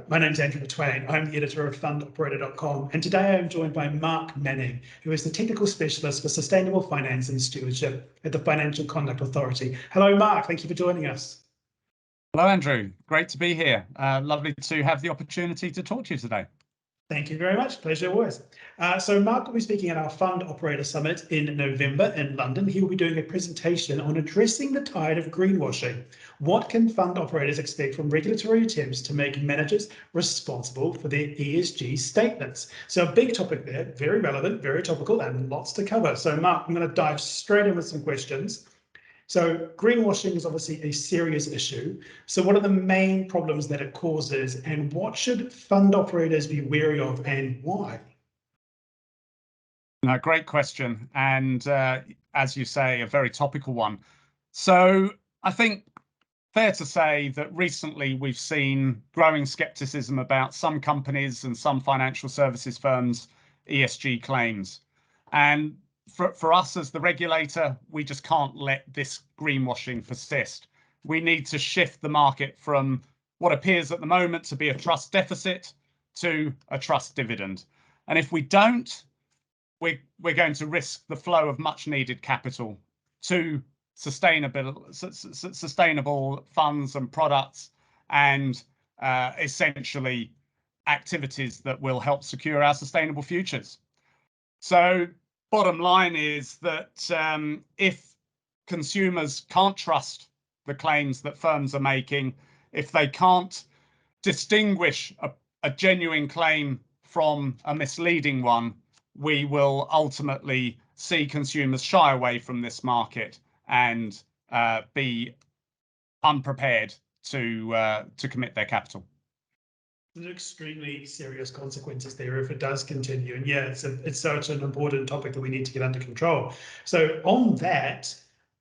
my name's Andrew McTwain. I'm the editor of fundoperator.com, and today I'm joined by Mark Manning, who is the technical specialist for sustainable finance and stewardship at the Financial Conduct Authority. Hello, Mark. Thank you for joining us. Hello, Andrew. Great to be here. Lovely to have the opportunity to talk to you today. Thank you very much. Pleasure always. So Mark will be speaking at our Fund Operator Summit in November in London. He will be doing a presentation on addressing the tide of greenwashing. What can fund operators expect from regulatory attempts to make managers responsible for their ESG statements? So a big topic there, very relevant, very topical, and lots to cover. So Mark, I'm going to dive straight in with some questions. So greenwashing is obviously a serious issue. So what are the main problems that it causes, and what should fund operators be wary of, and why? No, great question. And as you say, a very topical one. So I think fair to say that recently we've seen growing skepticism about some companies and some financial services firms' ESG claims. And for us as the regulator, we just can't let this greenwashing persist. We need to shift the market from what appears at the moment to be a trust deficit to a trust dividend. And if we don't, we're going to risk the flow of much needed capital to sustainable funds and products, and essentially activities that will help secure our sustainable futures. So bottom line is that if consumers can't trust the claims that firms are making, if they can't distinguish a genuine claim from a misleading one, we will ultimately see consumers shy away from this market and be unprepared to commit their capital. There's extremely serious consequences there if it does continue. And yeah, it's such an important topic that we need to get under control. So on that,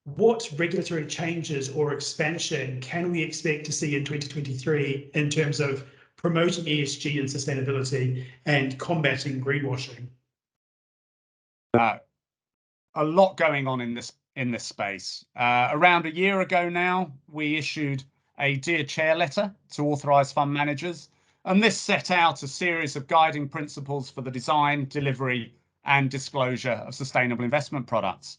what regulatory changes or expansion can we expect to see in 2023 in terms of promoting ESG and sustainability and combating greenwashing? A lot going on in this space. Around a year ago now, we issued a Dear Chair letter to authorised fund managers, and this set out a series of guiding principles for the design, delivery, and disclosure of sustainable investment products.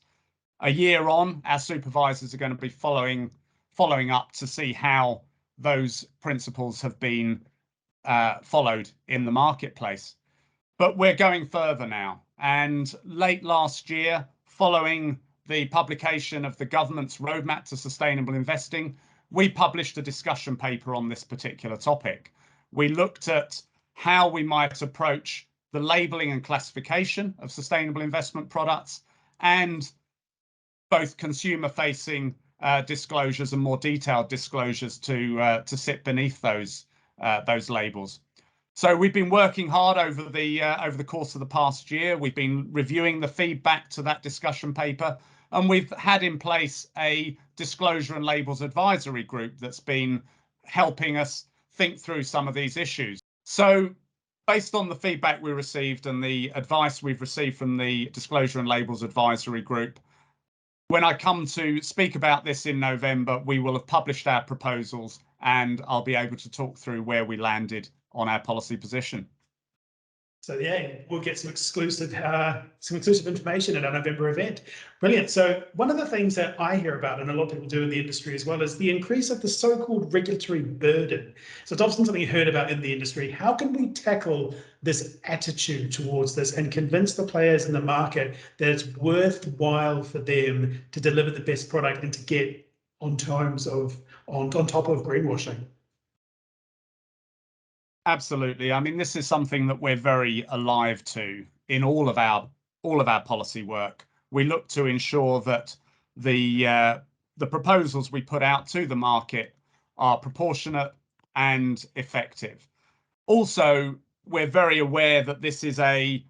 A year on, our supervisors are going to be following up to see how those principles have been followed in the marketplace. But we're going further now. And late last year, following the publication of the government's roadmap to sustainable investing, we published a discussion paper on this particular topic. We looked at how we might approach the labelling and classification of sustainable investment products, and both consumer-facing disclosures and more detailed disclosures to sit beneath those labels. So we've been working hard over the course of the past year. We've been reviewing the feedback to that discussion paper, and we've had in place a disclosure and labels advisory group that's been helping us think through some of these issues. So based on the feedback we received and the advice we've received from the disclosure and labels advisory group, when I come to speak about this in November, we will have published our proposals, and I'll be able to talk through where we landed on our policy position. So yeah, we'll get some exclusive information at our November event. Brilliant. So one of the things that I hear about, and a lot of people do in the industry as well, is the increase of the so-called regulatory burden. So it's often something you heard about in the industry. How can we tackle this attitude towards this and convince the players in the market that it's worthwhile for them to deliver the best product and to get on top of greenwashing? Absolutely. I mean, this is something that we're very alive to in all of our policy work. We look to ensure that the proposals we put out to the market are proportionate and effective. Also, we're very aware that this is a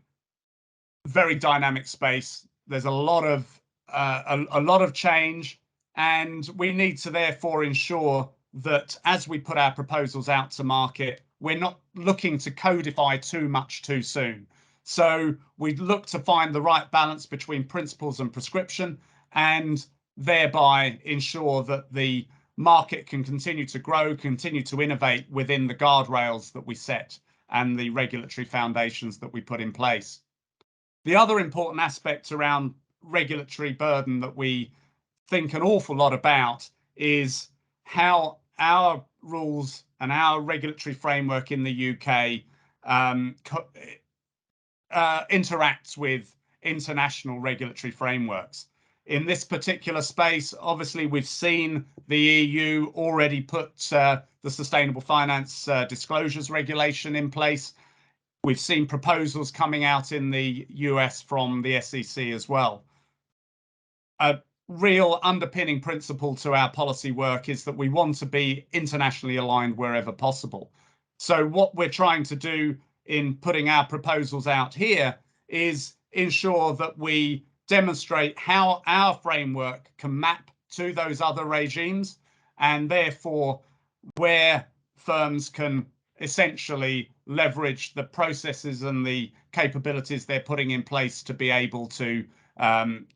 very dynamic space. There's a lot of change, and we need to therefore ensure that as we put our proposals out to market, we're not looking to codify too much too soon. So we look to find the right balance between principles and prescription, and thereby ensure that the market can continue to grow, continue to innovate within the guardrails that we set and the regulatory foundations that we put in place. The other important aspect around regulatory burden that we think an awful lot about is how our rules and our regulatory framework in the UK interacts with international regulatory frameworks. In this particular space, obviously, we've seen the EU already put the Sustainable Finance Disclosures Regulation in place. We've seen proposals coming out in the US from the SEC as well. A real underpinning principle to our policy work is that we want to be internationally aligned wherever possible. So what we're trying to do in putting our proposals out here is ensure that we demonstrate how our framework can map to those other regimes, and therefore where firms can essentially leverage the processes and the capabilities they're putting in place to be able to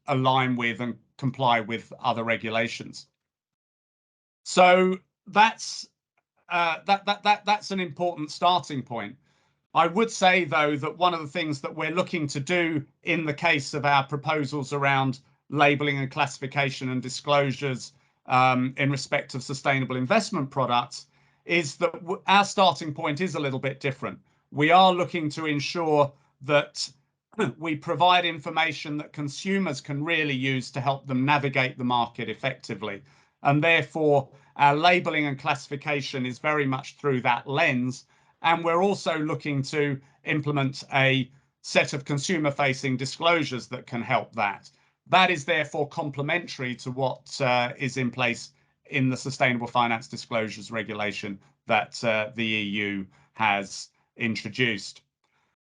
align with and comply with other regulations. So that's an important starting point. I would say, though, that one of the things that we're looking to do in the case of our proposals around labelling and classification and disclosures in respect of sustainable investment products is that our starting point is a little bit different. We are looking to ensure that we provide information that consumers can really use to help them navigate the market effectively. And therefore, our labelling and classification is very much through that lens. And we're also looking to implement a set of consumer-facing disclosures that can help that. That is therefore complementary to what is in place in the Sustainable Finance Disclosures Regulation that the EU has introduced.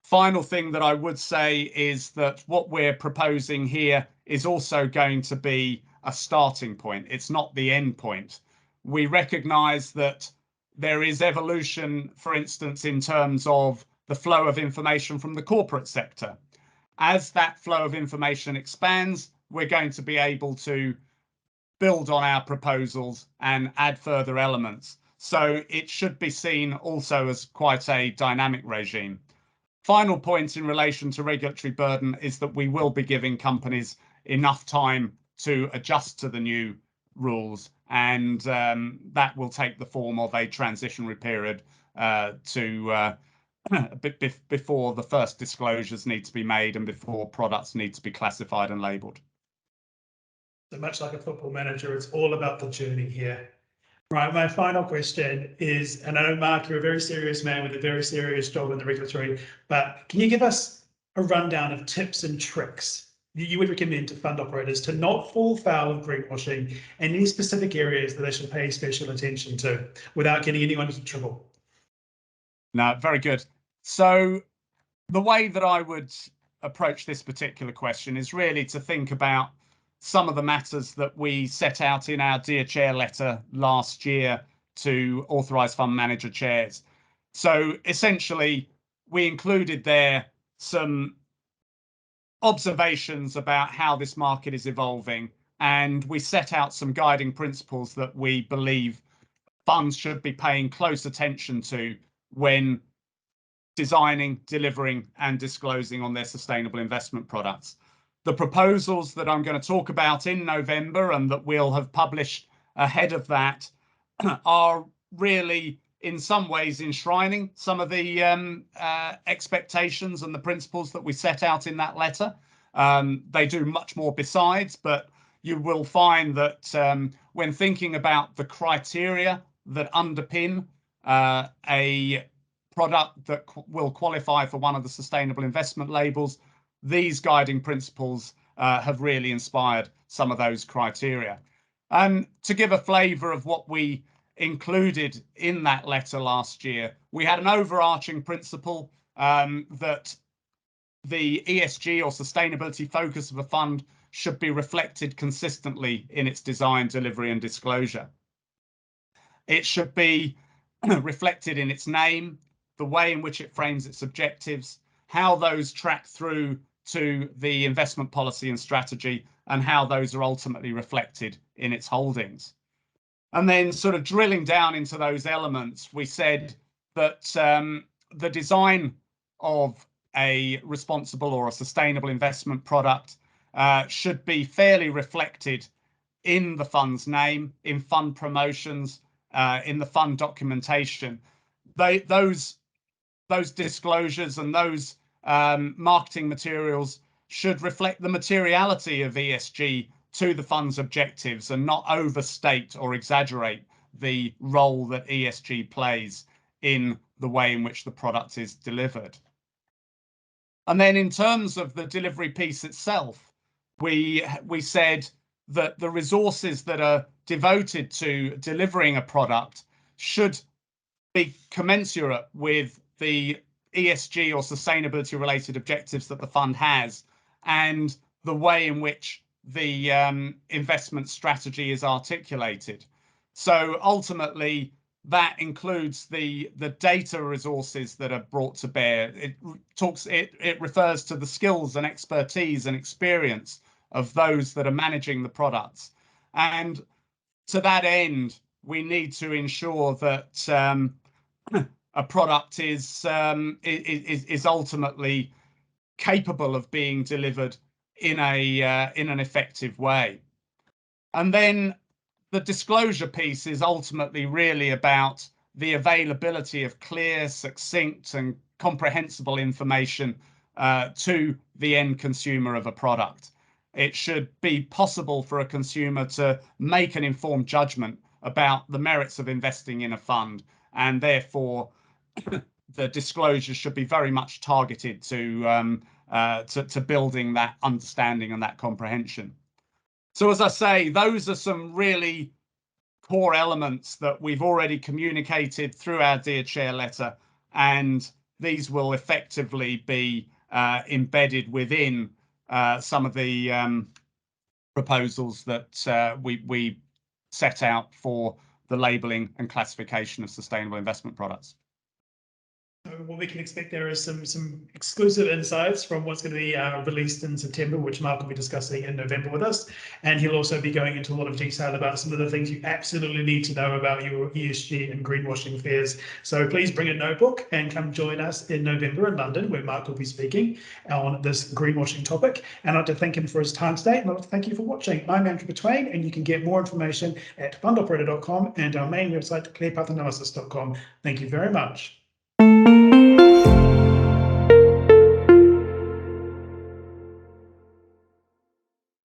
Final thing that I would say is that what we're proposing here is also going to be a starting point. It's not the end point. We recognise that there is evolution, for instance, in terms of the flow of information from the corporate sector. As that flow of information expands, we're going to be able to build on our proposals and add further elements. So it should be seen also as quite a dynamic regime. Final point in relation to regulatory burden is that we will be giving companies enough time to adjust to the new rules, and that will take the form of a transitionary period before the first disclosures need to be made and before products need to be classified and labelled. So much like a football manager, it's all about the journey here. Right, my final question is, and I know, Mark, you're a very serious man with a very serious job in the regulatory, but can you give us a rundown of tips and tricks you would recommend to fund operators to not fall foul of greenwashing and any specific areas that they should pay special attention to without getting anyone into trouble? No, very good. So the way that I would approach this particular question is really to think about some of the matters that we set out in our Dear Chair letter last year to authorised fund manager chairs. So essentially, we included there some observations about how this market is evolving, and we set out some guiding principles that we believe funds should be paying close attention to when designing, delivering, and disclosing on their sustainable investment products. The proposals that I'm going to talk about in November and that we'll have published ahead of that are really in some ways enshrining some of the expectations and the principles that we set out in that letter. They do much more besides, but you will find that when thinking about the criteria that underpin a product that will qualify for one of the sustainable investment labels, these guiding principles have really inspired some of those criteria. And to give a flavour of what we included in that letter last year, we had an overarching principle that the ESG or sustainability focus of a fund should be reflected consistently in its design, delivery and disclosure. It should be reflected in its name, the way in which it frames its objectives, how those track through to the investment policy and strategy, and how those are ultimately reflected in its holdings. And then sort of drilling down into those elements, we said that the design of a responsible or a sustainable investment product should be fairly reflected in the fund's name, in fund promotions, in the fund documentation. Those disclosures and those marketing materials should reflect the materiality of ESG to the fund's objectives and not overstate or exaggerate the role that ESG plays in the way in which the product is delivered. And then in terms of the delivery piece itself, we said that the resources that are devoted to delivering a product should be commensurate with the ESG or sustainability related objectives that the fund has and the way in which the investment strategy is articulated. So ultimately, that includes the data resources that are brought to bear. It refers to the skills and expertise and experience of those that are managing the products. And to that end, we need to ensure that a product is ultimately capable of being delivered in an effective way. And then the disclosure piece is ultimately really about the availability of clear, succinct, and comprehensible information to the end consumer of a product. It should be possible for a consumer to make an informed judgment about the merits of investing in a fund, and therefore the disclosure should be very much targeted to building that understanding and that comprehension. So as I say, those are some really core elements that we've already communicated through our Dear Chair letter, and these will effectively be embedded within some of the proposals that we set out for the labelling and classification of sustainable investment products. So what we can expect there is some exclusive insights from what's going to be released in September, which Mark will be discussing in November with us. And he'll also be going into a lot of detail about some of the things you absolutely need to know about your ESG and greenwashing fears. So please bring a notebook and come join us in November in London, where Mark will be speaking on this greenwashing topic. And I'd like to thank him for his time today. And I'd like to thank you for watching. I'm Andrew Betwain, and you can get more information at fundoperator.com and our main website, clearpathanalysis.com. Thank you very much.